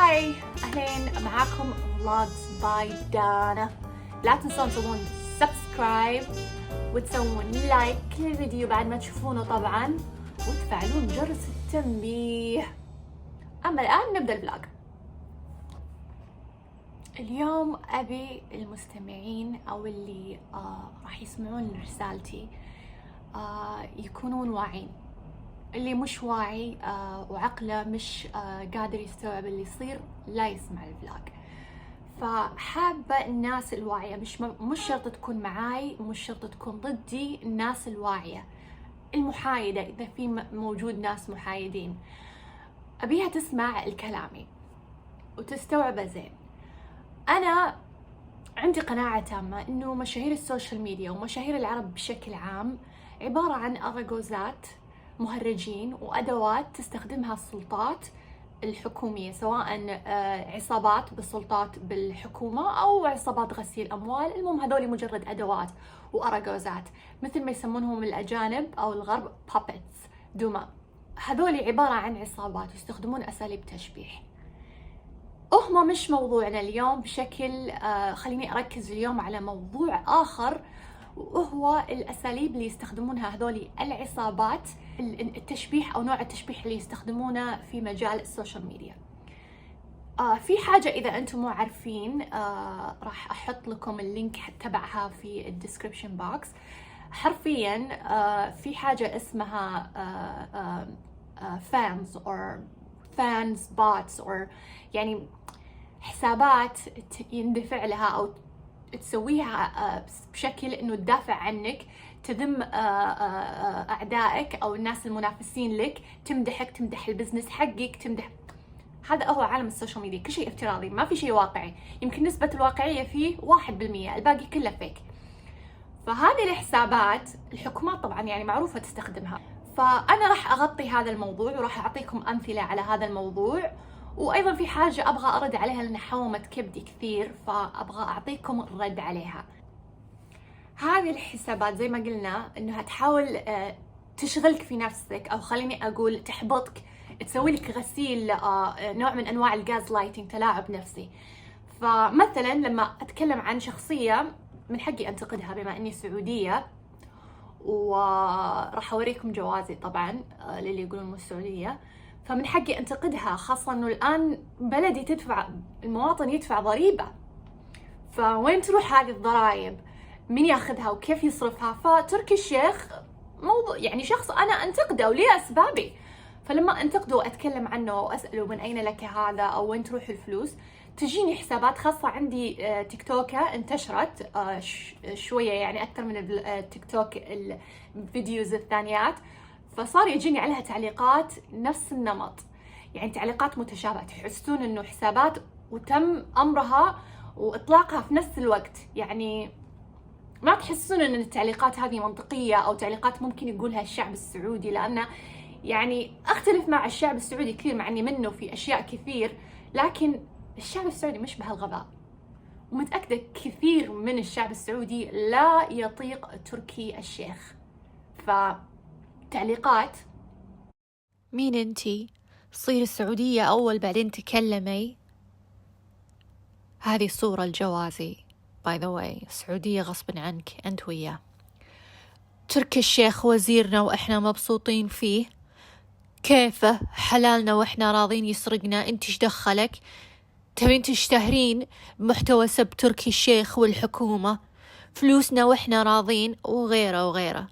هاي، أهلين معاكم فلوجز باي دانا. لا تنسون تسوون سبسكرايب وتسوون لايك للفيديو بعد ما تشوفونه طبعا، وتفعلون جرس التنبيه. أما الآن نبدأ الفلوج. اليوم أبي المستمعين أو اللي راح يسمعون رسالتي يكونون واعين. اللي مش واعي وعقله مش قادر يستوعب اللي يصير لا يسمع الفلوج. فحابة الناس الواعية، مش شرط تكون معاي، مش شرط تكون ضدي، الناس الواعية المحايدة إذا في موجود ناس محايدين، أبيها تسمع الكلامي وتستوعبه زين. أنا عندي قناعة تامة إنه مشاهير السوشيال ميديا ومشاهير العرب بشكل عام عبارة عن أراجوزات، مهرجين وأدوات تستخدمها السلطات الحكومية، سواء عصابات بالسلطات بالحكومة أو عصابات غسيل أموال. المهم هذول مجرد أدوات وأراجوزات، مثل ما يسمونهم الأجانب أو الغرب puppets، دمى. هذول عبارة عن عصابات يستخدمون أساليب تشبيح. هم مش موضوعنا اليوم بشكل خليني أركز اليوم على موضوع آخر، وهو الأساليب اللي يستخدمونها هذول العصابات، التشبيح أو نوع التشبيح اللي يستخدمونه في مجال السوشيال ميديا. في حاجة إذا أنتم مو عارفين راح أحط لكم اللينك تبعها في الديسكريبشن بوكس. حرفيا في حاجة اسمها fans bots، أو يعني حسابات يندفع لها أو تسويها بشكل انه تدافع عنك، تذم اعدائك او الناس المنافسين لك، تمدحك، تمدح البزنس حقك، تمدح. هذا هو عالم السوشيال ميديا، كل شيء افتراضي، ما في شيء واقعي. يمكن نسبة الواقعية فيه 1%، الباقي كله فيك. فهذه الحسابات الحكومات طبعا يعني معروفة تستخدمها. فأنا راح أغطي هذا الموضوع وراح أعطيكم أمثلة على هذا الموضوع. وأيضا في حاجة أبغى أرد عليها لأن حومت كبدي كثير، فأبغى أعطيكم الرد عليها. هذه الحسابات زي ما قلنا إنها تحاول تشغلك في نفسك، أو خليني أقول تحبطك، تسوي لك غسيل، نوع من أنواع الغاز لايتنج، تلاعب نفسي. فمثلا لما أتكلم عن شخصية من حقي أنتقدها بما إني سعودية، وراح أوريكم جوازي طبعا للي يقولون مو السعودية، فمن حقي أنتقدها، خاصة أنه الآن بلدي تدفع، المواطن يدفع ضريبة. فوين تروح هذه الضرائب؟ مين ياخذها وكيف يصرفها؟ فتركي الشيخ موضوع يعني شخص أنا أنتقده وليه أسبابي. فلما أنتقده وأتكلم عنه وأسأله من أين لك هذا أو وين تروح الفلوس، تجيني حسابات خاصة عندي تيك توكة انتشرت شوية، يعني أكثر من التيك توك الفيديوز الثانيات، فصار يجيني عليها تعليقات نفس النمط، يعني تعليقات متشابهة، تحسون إنه حسابات وتم أمرها وإطلاقها في نفس الوقت. يعني ما تحسون إن التعليقات هذه منطقية أو تعليقات ممكن يقولها الشعب السعودي، لأن يعني أختلف مع الشعب السعودي كثير، مع إني منه في أشياء كثير، لكن الشعب السعودي مش بهالغباء. ومتأكدة كثير من الشعب السعودي لا يطيق تركي الشيخ. فتعليقات مين انتي؟ صير السعودية أول بعدين تكلمي. هذه صورة الجوازي باي ذا واي، السعودية غصب عنك أنت وياه. تركي الشيخ وزيرنا وإحنا مبسوطين فيه، كيفه حلالنا وإحنا راضين يسرقنا، انت ايش دخلك؟ تبين تشتهرين بمحتوى سب تركي الشيخ والحكومة، فلوسنا وإحنا راضين، وغيره وغيره.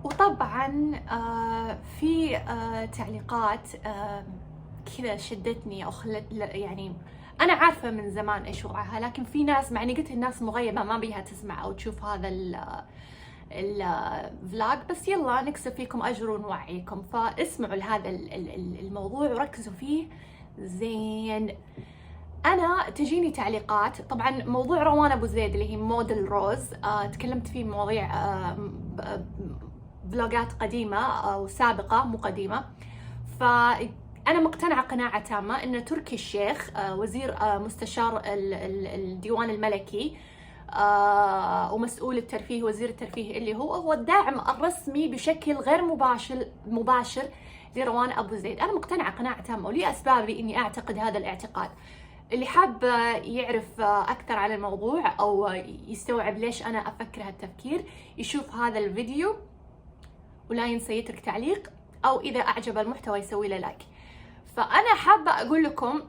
وطبعا في تعليقات كذا شدتني او خلت يعني انا عارفه من زمان ايش وضعها، لكن في ناس معني قلت الناس مغيبه ما بيها تسمع او تشوف هذا الفلوج، بس يلا نكسب فيكم اجر ونوعيكم، فاسمعوا لهذا الموضوع وركزوا فيه زين. انا تجيني تعليقات، طبعا موضوع روان ابو زيد اللي هي مودل روز تكلمت فيه مواضيع فلوجات قديمه او سابقه مو قديمه، فانا مقتنعه قناعه تامه ان تركي الشيخ وزير مستشار الديوان الملكي ومسؤول الترفيه وزير الترفيه اللي هو الداعم الرسمي بشكل غير مباشر لروان ابو زيد. انا مقتنعه قناعه تامه ولي اسبابي اني اعتقد هذا الاعتقاد. اللي حاب يعرف اكثر عن الموضوع او يستوعب ليش انا افكر هالتفكير يشوف هذا الفيديو ولا ينسى يترك تعليق، او اذا اعجب المحتوى يسوي له لايك. فانا حابه اقول لكم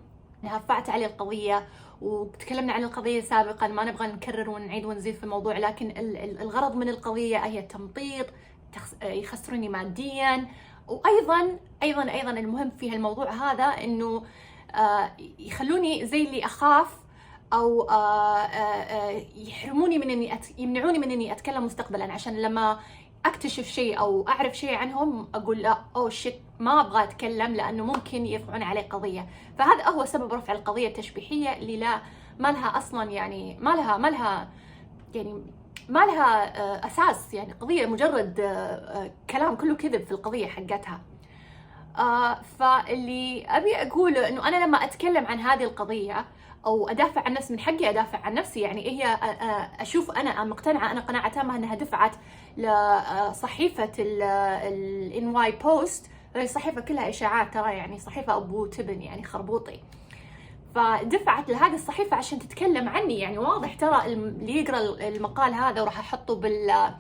هفعت عليه القضيه وتكلمنا عن القضيه سابقا، ما نبغى نكرر ونعيد ونزيد في الموضوع، لكن الغرض من القضيه هي التمطيط، يخسروني ماديا، وايضا المهم في هالموضوع هذا انه يخلوني زي اللي اخاف او يحرموني من اني يمنعوني من اني اتكلم مستقبلا، عشان لما اكتشف شيء او اعرف شيء عنهم اقول لا او شيت ما ابغى اتكلم لانه ممكن يرفعون عليه قضيه. فهذا هو سبب رفع القضيه التشبيحيه اللي ما لها اصلا، يعني ما لها اساس، يعني قضيه مجرد كلام كله كذب في القضيه حقتها. فاللي ابي اقوله انه انا لما اتكلم عن هذه القضيه او ادافع عن نفسي، من حقي ادافع عن نفسي، يعني هي اشوف انا مقتنعه، انا قناعه تامه انها دفعت لصحيفه الان واي بوست، هي صحيفه كلها اشاعات ترى، يعني صحيفه ابو تبن يعني خربوطي، فدفعت لهذه الصحيفه عشان تتكلم عني. يعني واضح ترى اللي يقرا المقال هذا وراح احطه بال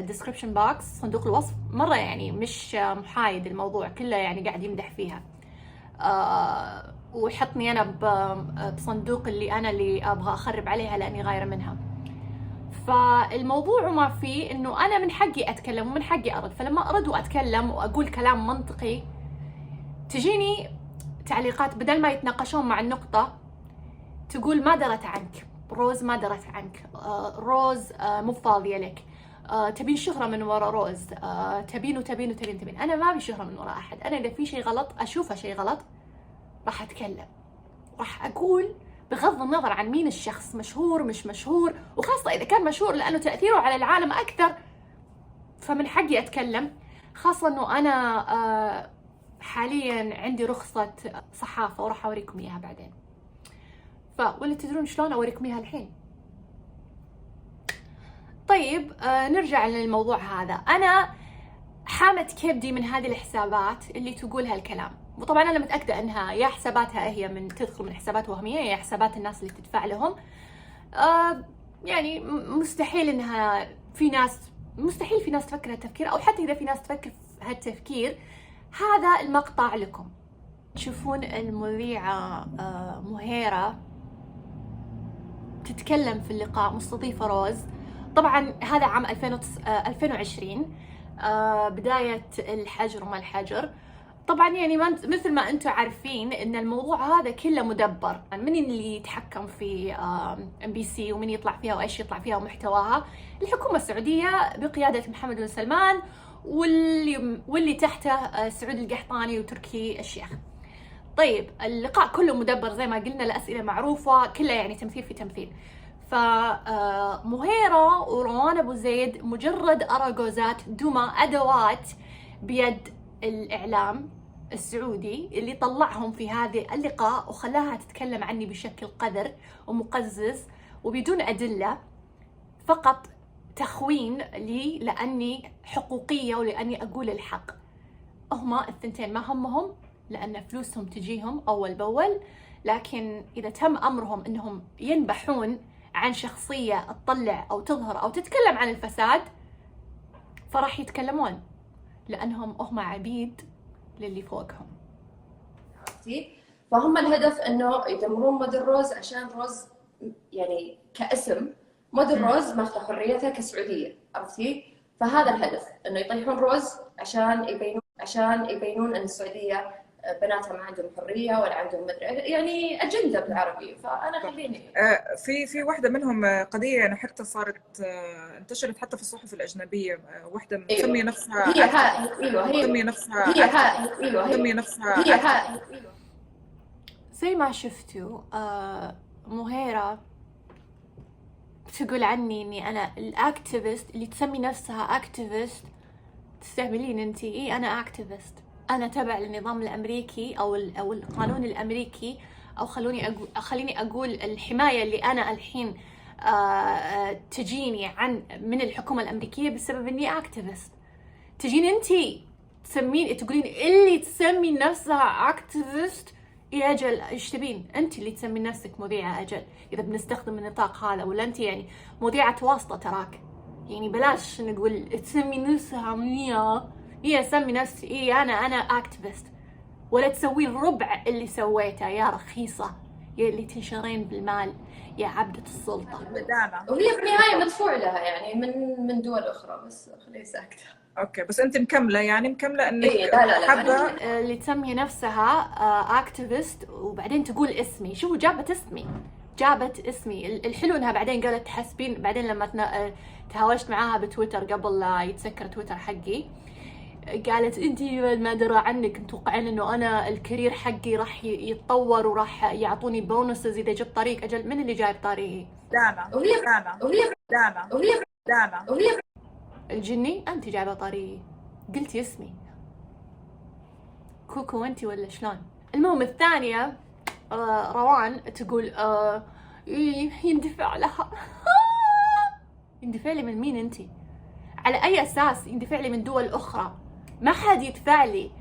description box صندوق الوصف، مرة يعني مش محايد الموضوع كله، يعني قاعد يمدح فيها ويحطني أنا بصندوق اللي أبغى أخرب عليها لأني غايرة منها. فالموضوع ما فيه إنه أنا من حقي أتكلم ومن حقي أرد، فلما أرد وأتكلم وأقول كلام منطقي تجيني تعليقات بدل ما يتناقشون مع النقطة تقول ما درت عنك روز، ما درت عنك روز، مو فاضية لك، تبين شهرة من وراء روز، تبين. أنا ما أبي شهرة من وراء أحد. أنا إذا في شيء غلط أشوفه شيء غلط راح أتكلم، راح أقول بغض النظر عن مين الشخص، مشهور مش مشهور، وخاصة إذا كان مشهور لأنه تأثيره على العالم أكثر فمن حقي أتكلم. خاصة أنه أنا حاليا عندي رخصة صحافة وراح أوريكم إياها بعدين، ولا تدرون شلون أوريكم إياها الحين. طيب نرجع للموضوع هذا. أنا حامت كبدي من هذه الحسابات اللي تقول هالكلام، وطبعا أنا متأكدة أنها يا حساباتها هي تدخل من حسابات وهميه يا حسابات الناس اللي تدفع لهم. يعني مستحيل أنها مستحيل في ناس تفكر هالتفكير، أو حتى إذا في ناس تفكر هالتفكير. هذا المقطع لكم. تشوفون المذيعة مهيرة تتكلم في اللقاء مستضيفة روز، طبعا هذا عام 2020 بداية الحجر وما الحجر. طبعا يعني مثل ما انتم عارفين ان الموضوع هذا كله مدبر، من اللي يتحكم في MBC ومن يطلع فيها وايش يطلع فيها ومحتواها؟ الحكومة السعودية بقيادة محمد بن سلمان واللي تحته سعود القحطاني وتركي الشيخ. طيب اللقاء كله مدبر زي ما قلنا، الأسئلة معروفة كلها، يعني تمثيل في تمثيل. فمهيرة وروان أبو زيد مجرد أراجوزات دمى، أدوات بيد الإعلام السعودي اللي طلعهم في هذه اللقاء وخلاها تتكلم عني بشكل قذر ومقزز وبدون أدلة، فقط تخوين لي لأني حقوقية ولأني أقول الحق. هما الثنتين ما همهم، لأن فلوسهم تجيهم أول بأول، لكن إذا تم أمرهم أنهم ينبحون عن شخصية تطلع أو تظهر أو تتكلم عن الفساد فراح يتكلمون، لأنهم هم عبيد للي فوقهم. فهم الهدف أنه يدمرون مودل روز، عشان روز يعني كاسم مودل روز ماخذة حريتها كسعودية، عرفتي؟ فهذا الهدف، انه يطيحون روز عشان يبينون ان السعوديه بناتها ما عندهم حريه ولا عندهم مدري يعني اجنده بالعربي. فانا خليني في واحده منهم قضيه يعني حتى صارت انتشرت حتى في الصحف الاجنبيه، واحده مسميه نفسها زي ما شفتوا مهيرة تقول عني اني انا الاكتيفست اللي تسمي نفسها اكتيفست. تستهبلين انتي؟ ايه انا اكتيفست، انا تبع النظام الامريكي او القانون الامريكي، او خليني اقول الحمايه اللي انا الحين تجيني من الحكومه الامريكيه بسبب اني اكتيفست. تجين انتي تقولين اللي تسمي نفسها اكتيفست؟ يا اجل ايش تبين؟ انت اللي تسمي نفسك مذيعه اجل، اذا بنستخدم النطاق هذا، ولا انت يعني مذيعه واسطه تراك. يعني بلاش نقول تسمي نفسها مذيعه، هي سمي نفسي ايه انا اكتيفست، ولا تسوي الربع اللي سويته يا رخيصه، يا اللي تنشرين بالمال يا عبدة السلطه. وهي بالنهايه مدفوع لها يعني من دول اخرى، بس خليه ساكته. اوكي، بس انت مكمله انك لا حابه اللي تسمي نفسها اكتيفست وبعدين تقول اسمي. شوفوا جابت اسمي. الحلو انها بعدين قالت تحسبين. بعدين لما تهاوشت معاها بتويتر قبل لا يتسكر تويتر حقي، قالت انتي ما درى عنك، متوقعين انه انا الكارير حقي راح يتطور وراح يعطوني بونسز اذا جبت طريق. اجل من اللي جايب طريقي؟ وهي الجني؟ انت جايبه طريقي، قلتي اسمي كوكو انتي ولا شلون؟ المهم الثانيه روان تقول يندفع لها. يندفع لي من مين انتي؟ على اي اساس يندفع لي من دول اخرى؟ ما حد يدفع لي.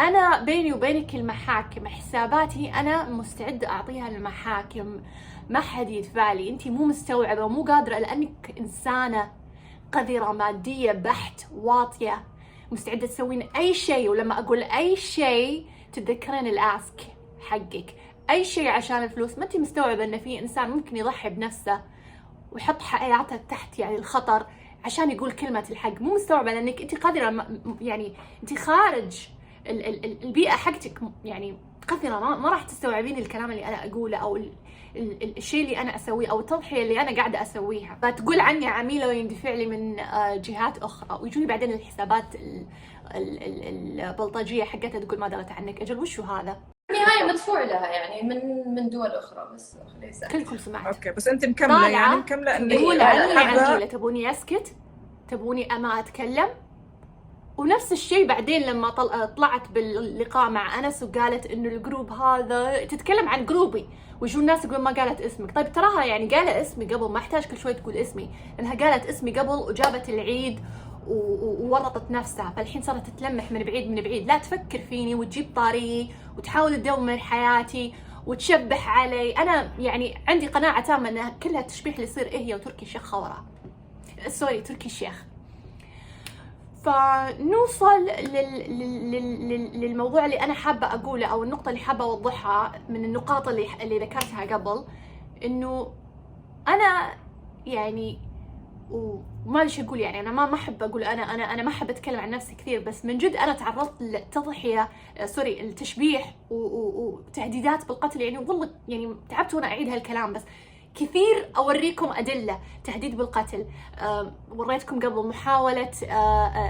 انا بيني وبينك المحاكم، حساباتي انا مستعده اعطيها للمحاكم، ما حد يدفع لي. انتي مو مستوعبه ومو قادره لانك انسانه قذره ماديه بحت، واطيه، مستعده تسوين اي شيء. ولما اقول اي شيء تتذكرين الاسك حقك، اي شيء عشان الفلوس. ما انتي مستوعبه ان في انسان ممكن يضحي بنفسه ويحط حياته تحت يعني الخطر عشان يقول كلمه الحق؟ مو مستوعبه لانك انت قذره، يعني انت خارج البيئه حقتك، يعني قذره، ما راح تستوعبين الكلام اللي انا اقوله او الشيء اللي انا اسويه او التضحيه اللي انا قاعده اسويها. فتقول عني عميله ويندفع لي من جهات اخرى، ويجوني بعدين الحسابات البلطجيه حقتها تقول ما درت عنك. اجل وشو هذا؟ النهايه مدفوع لها يعني من دول اخرى، بس خليه ساكت. كلكم سمعت. اوكي، بس انت مكمله مكمله انك تقول عني عميله. تبوني اسكت؟ تبوني ما اتكلم؟ ونفس الشيء بعدين لما طلعت باللقاء مع انس وقالت انه الجروب هذا تتكلم عن جروبي، ويجون الناس يقولون ما قالت اسمك. طيب تراها يعني قالت اسمي قبل، ما احتاج كل شوي تقول اسمي، لانها قالت اسمي قبل وجابت العيد وورطت نفسها. فالحين صارت تتلمح من بعيد. لا تفكر فيني وتجيب طاري وتحاول تدمر حياتي وتشبح علي. انا يعني عندي قناعه تامه انها كلها تشبيح اللي يصير هي وتركي الشيخ خورا. سوري، تركي الشيخ. فنوصل للموضوع اللي انا حابه اقوله، او النقطه اللي حابه اوضحها من النقاط اللي ذكرتها قبل. انه انا يعني وما ليش اقول يعني انا ما احب اقول انا ما احب اتكلم عن نفسي كثير، بس من جد انا تعرضت لتضحيه التشبيح وتهديدات بالقتل. يعني والله يعني تعبت وانا اعيد هالكلام، بس كثير اوريكم ادله. تهديد بالقتل، وريتكم قبل محاوله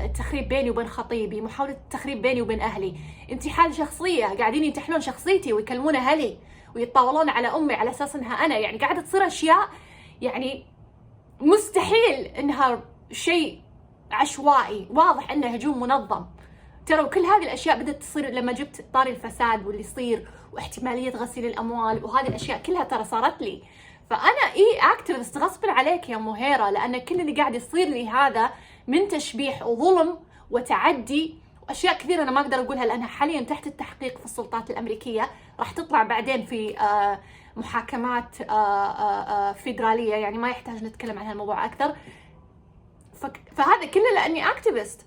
التخريب بيني وبين خطيبي، محاوله التخريب بيني وبين اهلي، انتحال شخصيه، قاعدين ينتحلون شخصيتي ويكلمون اهلي ويتطاولون على امي على اساس انها انا. يعني قاعده تصير اشياء يعني مستحيل انها شيء عشوائي، واضح انه هجوم منظم. ترى وكل هذه الاشياء بدات تصير لما جبت طاري الفساد واللي يصير واحتماليه غسيل الاموال، وهذه الاشياء كلها ترى صارت لي. فانا اكتيفست غصب عليك يا مهيره، لان كل اللي قاعد يصير لي هذا من تشبيح وظلم وتعدي واشياء كثيره انا ما اقدر اقولها لانها حاليا تحت التحقيق في السلطات الامريكيه، راح تطلع بعدين في محاكمات فيدراليه، يعني ما يحتاج نتكلم عن هالموضوع اكثر. فهذا كله لاني اكتيفست.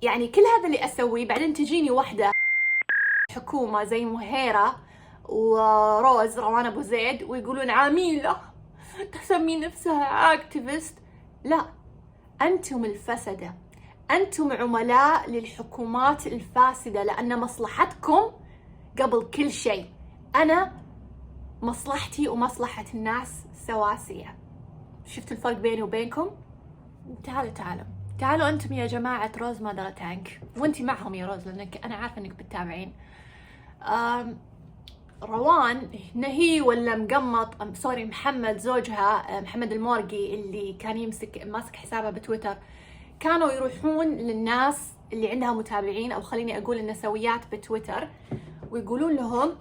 يعني كل هذا اللي اسويه بعدين تجيني وحده حكومه زي مهيره وروز روان ابو زيد ويقولون عميله تسمي نفسها اكتيفست. لا، أنتم الفسدة، أنتم عملاء للحكومات الفاسدة، لأن مصلحتكم قبل كل شيء. أنا مصلحتي ومصلحة الناس سواسية. شفتوا الفرق بيني وبينكم؟ تعالوا أنتم يا جماعة روز مادر تانك، وأنتي معهم يا روز لأنك أنا عارفة أنك بتتابعين. روان نهي ولا مقمط سوري محمد زوجها محمد المورقي اللي كان ماسك حسابه بتويتر، كانوا يروحون للناس اللي عندها متابعين او خليني اقول النسويات بتويتر ويقولون لهم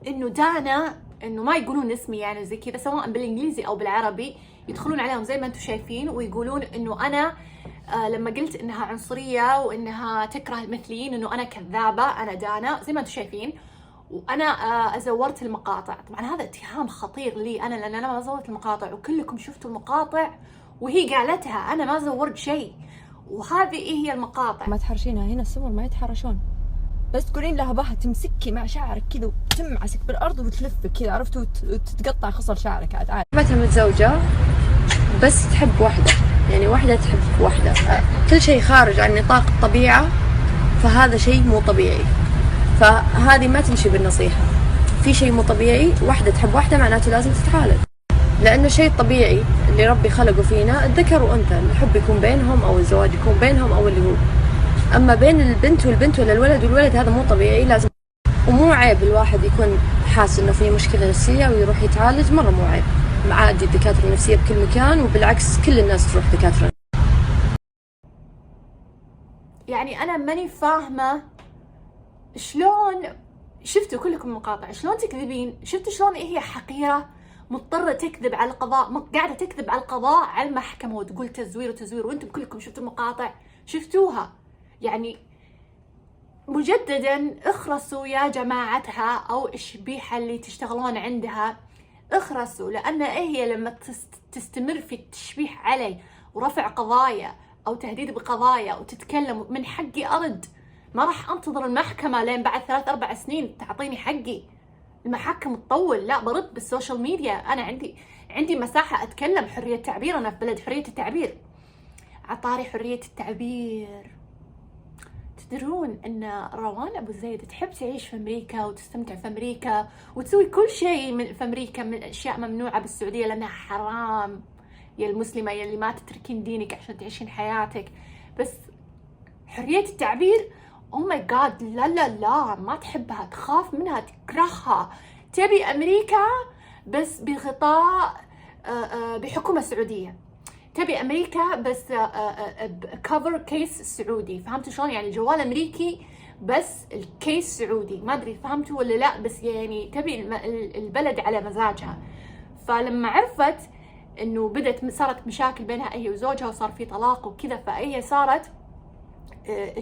انه دانا، انه ما يقولون اسمي يعني زي كذا سواء بالانجليزي او بالعربي، يدخلون عليهم زي ما انتم شايفين ويقولون انه انا لما قلت انها عنصريه وانها تكره المثليين انه انا كذابه، انا دانا زي ما انتم شايفين، وانا ازورت المقاطع. طبعا هذا اتهام خطير لي انا لان انا ما زورت المقاطع وكلكم شفتوا المقاطع وهي قالتها انا ما زورت شيء، وهذه هي المقاطع. ما تحرشينها هنا، السمر ما يتحرشون، بس تقولين لها بها تمسكي مع شعرك كذا وتمعسك بالارض وتلفك كذا عرفتوا وتتقطع خصر شعرك عاد عادي. بنتها متزوجة بس تحب واحدة، يعني واحدة تحب واحدة، كل شيء خارج عن نطاق الطبيعة فهذا شيء مو طبيعي، فهذه ما تمشي بالنصيحة. في شيء مو طبيعي، واحدة تحب واحدة معناته لازم تتعالج، لأن الشيء الطبيعي اللي ربي خلقه فينا الذكر وأنثى، الحب يكون بينهم أو الزواج يكون بينهم أو اللي هو، أما بين البنت والبنت ولا الولد والولد هذا مو طبيعي. لازم ومو عيب الواحد يكون حاسس إنه في مشكلة نفسية ويروح يتعالج، مرة مو عيب، عادي الدكاترة النفسية بكل مكان، وبالعكس كل الناس تروح دكاترة. يعني أنا ماني فاهمة شلون شفتوا كلكم المقاطع شلون تكذبين، شفتوا شلون هي حقيرة مضطرة تكذب على القضاء، قاعدة تكذب على القضاء على المحكمة وتقول تزوير وتزوير، وانتم كلكم شفتوا المقاطع شفتوها. يعني مجددا اخرسوا يا جماعتها او الشبيحة اللي تشتغلون عندها، اخرسوا، لان هي لما تستمر في التشبيح علي ورفع قضايا او تهديد بقضايا وتتكلم من حقي ارد، ما راح انتظر المحكمة لين بعد 3-4 سنين تعطيني حقي. المحاكم تطول، لا برد بالسوشيال ميديا، انا عندي مساحة اتكلم، حرية تعبير، انا في بلد حرية التعبير. عطاري حرية التعبير، تدرون ان روان ابو زيد تحب تعيش في امريكا وتستمتع في امريكا وتسوي كل شيء في امريكا من اشياء ممنوعة بالسعودية لانها حرام يا المسلمة يا اللي ما تتركين دينك عشان تعيشين حياتك، بس حرية التعبير او ماي جاد لا لا لا، ما تحبها، تخاف منها، تكرهها، تبي امريكا بس بغطاء بحكومة سعودية، تبي امريكا بس كفر كيس سعودي، فهمتوا شلون؟ يعني جوال امريكي بس الكيس سعودي، ما ادري فهمتوا ولا لا، بس يعني تبي البلد على مزاجها. فلما عرفت انه صارت مشاكل بينها هي وزوجها وصار في طلاق وكذا، فهي صارت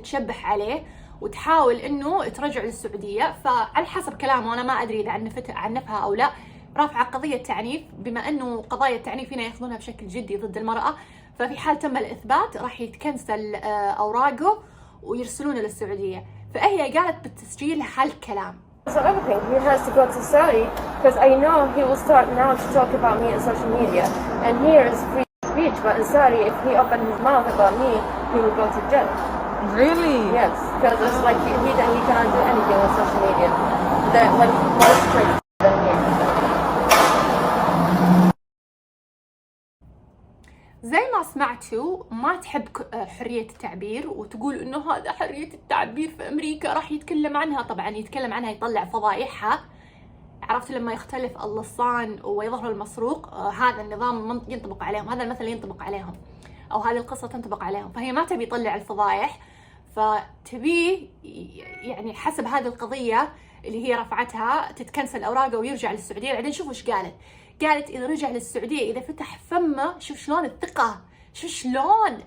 تشبح عليه وتحاول انه ترجع للسعوديه. فعلى حسب كلامه انا ما ادري اذا عنفها او لا، رافعه قضيه تعنيف، بما انه قضايا التعنيف هنا ياخذونها بشكل جدي ضد المراه، ففي حال تم الاثبات راح يتكنسل اوراقه ويرسلونه للسعوديه. فهي قالت بالتسجيل هالكلام. So everything he has to go to Saudi because I know he will start now to talk about me on social media, and here is free speech, but in Saudi if he opened his mouth about me he will go to jail. Really? Yes, because it's like he cannot do anything on social media. That like more strict than here. زي ما سمعتوا ما تحب حرية التعبير وتقول انه هذا حرية التعبير في امريكا راح يتكلم عنها، طبعا يتكلم عنها يطلع فضايحها، عرفت لما يختلف اللصان ويظهر المسروق، هذا النظام ينطبق عليهم، هذا المثل ينطبق عليهم، او هذه القصة تنطبق عليهم، فهي ما تبي تطلع الفضايح، فتبيه يعني حسب هذه القضية اللي هي رفعتها تتكنسل اوراقه ويرجع للسعودية. بعدين شوفوا ايش قالت إذا رجع للسعودية، إذا فتح فمه، شوف شلون الثقة،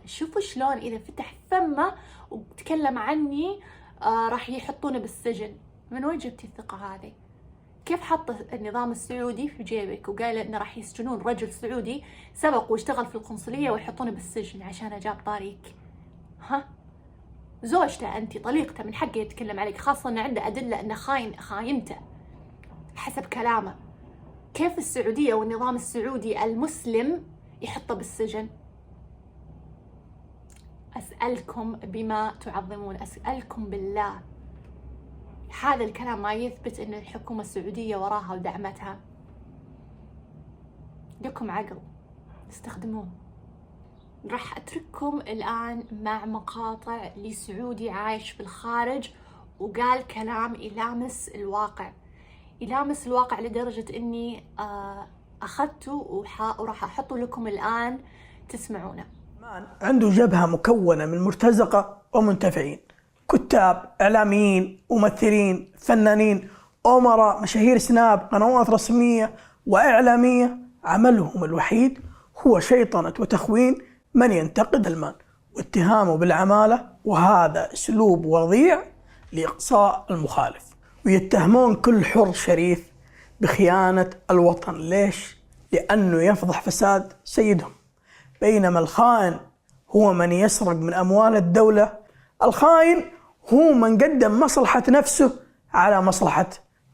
شوفوا شلون إذا فتح فمه وتكلم عني راح يحطونه بالسجن. من وين جبتي الثقة هذه؟ كيف حط النظام السعودي في جيبك وقال إنه راح يسجنون رجل سعودي سبق واشتغل في القنصلية ويحطونه بالسجن عشان جاب طريق؟ ها؟ زوجته أنت، طليقته، من حقه يتكلم عليك، خاصة إنه عنده أدلة إنه خاينته حسب كلامه. كيف السعودية والنظام السعودي المسلم يحطه بالسجن؟ أسألكم بما تعظمون، أسألكم بالله. هذا الكلام ما يثبت أن الحكومة السعودية وراها ودعمتها. لكم عقل، استخدموه. راح أترككم الآن مع مقاطع لسعودي عايش بالخارج وقال كلام يلامس الواقع، يلامس الواقع لدرجة أني أخذته وراح أحطه لكم الآن تسمعونه. عنده جبهة مكونة من مرتزقة ومنتفعين، كتاب، إعلاميين، ممثلين، فنانين، أمراء، مشاهير سناب، قنوات رسمية وإعلامية، عملهم الوحيد هو شيطنة وتخوين من ينتقد المال واتهامه بالعمالة، وهذا أسلوب وضيع لإقصاء المخالف. ويتهمون كل حر شريف بخيانة الوطن. ليش؟ لأنه يفضح فساد سيدهم، بينما الخائن هو من يسرق من أموال الدولة. الخائن هو من قدم مصلحة نفسه على مصلحة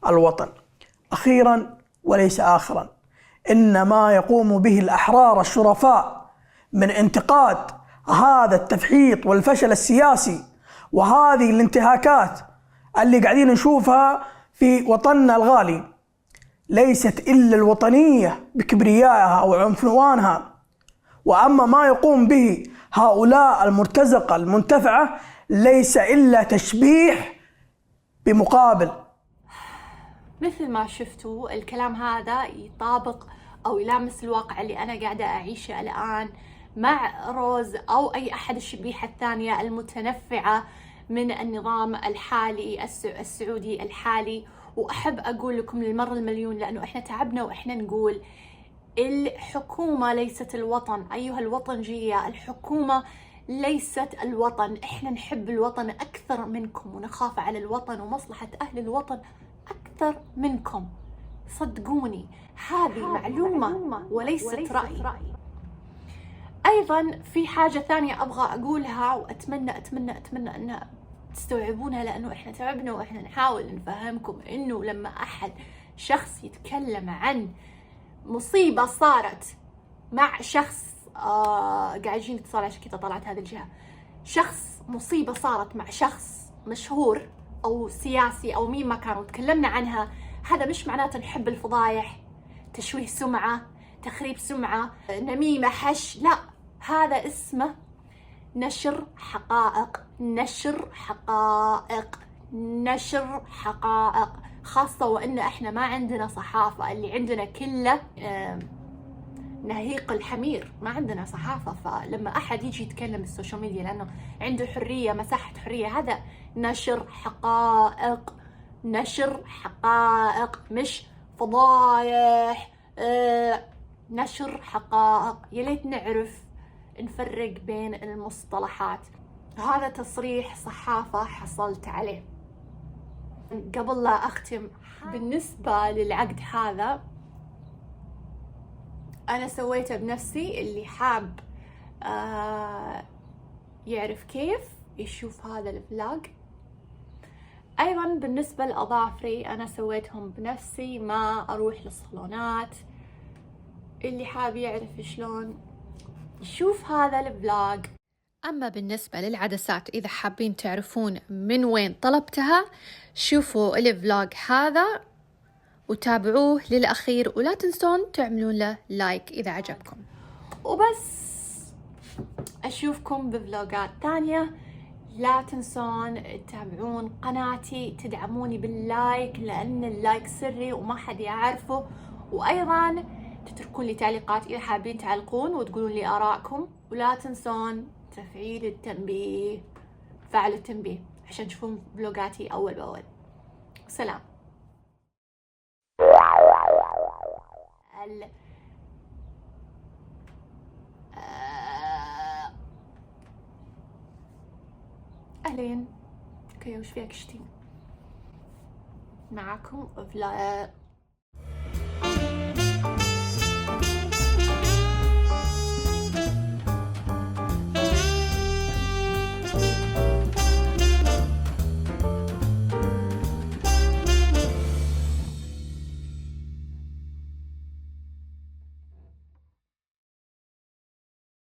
الوطن. أخيرا وليس آخرا، إن ما يقوم به الأحرار الشرفاء من انتقاد هذا التفحيط والفشل السياسي وهذه الانتهاكات اللي قاعدين نشوفها في وطننا الغالي ليست إلا الوطنية بكبريائها وعنفوانها. وأما ما يقوم به هؤلاء المرتزقة المنتفعة ليس إلا تشبيح بمقابل. مثل ما شفتوا الكلام هذا يطابق أو يلامس الواقع اللي أنا قاعدة أعيشه الآن مع روز أو أي أحد الشبيحة الثانية المتنفعة من النظام الحالي السعودي الحالي. وأحب أقول لكم للمرة المليون، لأنه إحنا تعبنا وإحنا نقول الحكومة ليست الوطن. أيها الوطنجية، الحكومة ليست الوطن. إحنا نحب الوطن أكثر منكم ونخاف على الوطن ومصلحة أهل الوطن أكثر منكم. صدقوني هذه معلومة وليست رأي. أيضا في حاجة ثانية أبغى أقولها وأتمنى أن تستوعبونها، لأنه إحنا تعبنا وإحنا نحاول نفهمكم إنه لما أحد شخص يتكلم عن مصيبة صارت مع شخص قاعد يجيني اتصال عشان كذا طلعت هذه الجهة، شخص مصيبة صارت مع شخص مشهور أو سياسي أو مين ما كان وتكلمنا عنها، هذا مش معناته نحب الفضايح، تشويه سمعة، تخريب سمعة، نميمة، حش. لا، هذا اسمه نشر حقائق، نشر حقائق، نشر حقائق. خاصة وإن إحنا ما عندنا صحافة، اللي عندنا كله نهيق الحمير، ما عندنا صحافة. فلما أحد يجي يتكلم بالسوشيال ميديا لأنه عنده حرية، مساحة حرية، هذا نشر حقائق، نشر حقائق مش فضايح. نشر حقائق. يا ليت نعرف نفرق بين المصطلحات. هذا تصريح صحافة حصلت عليه. قبل لا أختم، بالنسبة للعقد هذا أنا سويته بنفسي. اللي حاب يعرف كيف يشوف هذا الفلوج. أيضا بالنسبة لأظافري أنا سويتهم بنفسي، ما أروح للصالونات. اللي حاب يعرف شلون يشوف هذا الفلوج. أما بالنسبة للعدسات، إذا حابين تعرفون من وين طلبتها شوفوا الفلوج هذا وتابعوه للأخير، ولا تنسون تعملون له لايك إذا عجبكم. وبس، أشوفكم بفلوجات تانية. لا تنسون تتابعون قناتي، تدعموني باللايك لأن اللايك سري وما حد يعرفه. وأيضا تتركون لي تعليقات إذا حابين تعلقون وتقولون لي آراءكم. ولا تنسون تفعيل التنبيه، فعل التنبيه عشان تشوفون فلوجاتي أول بأول. سلام. أهلين. اوكي، وش فيك شتين معاكم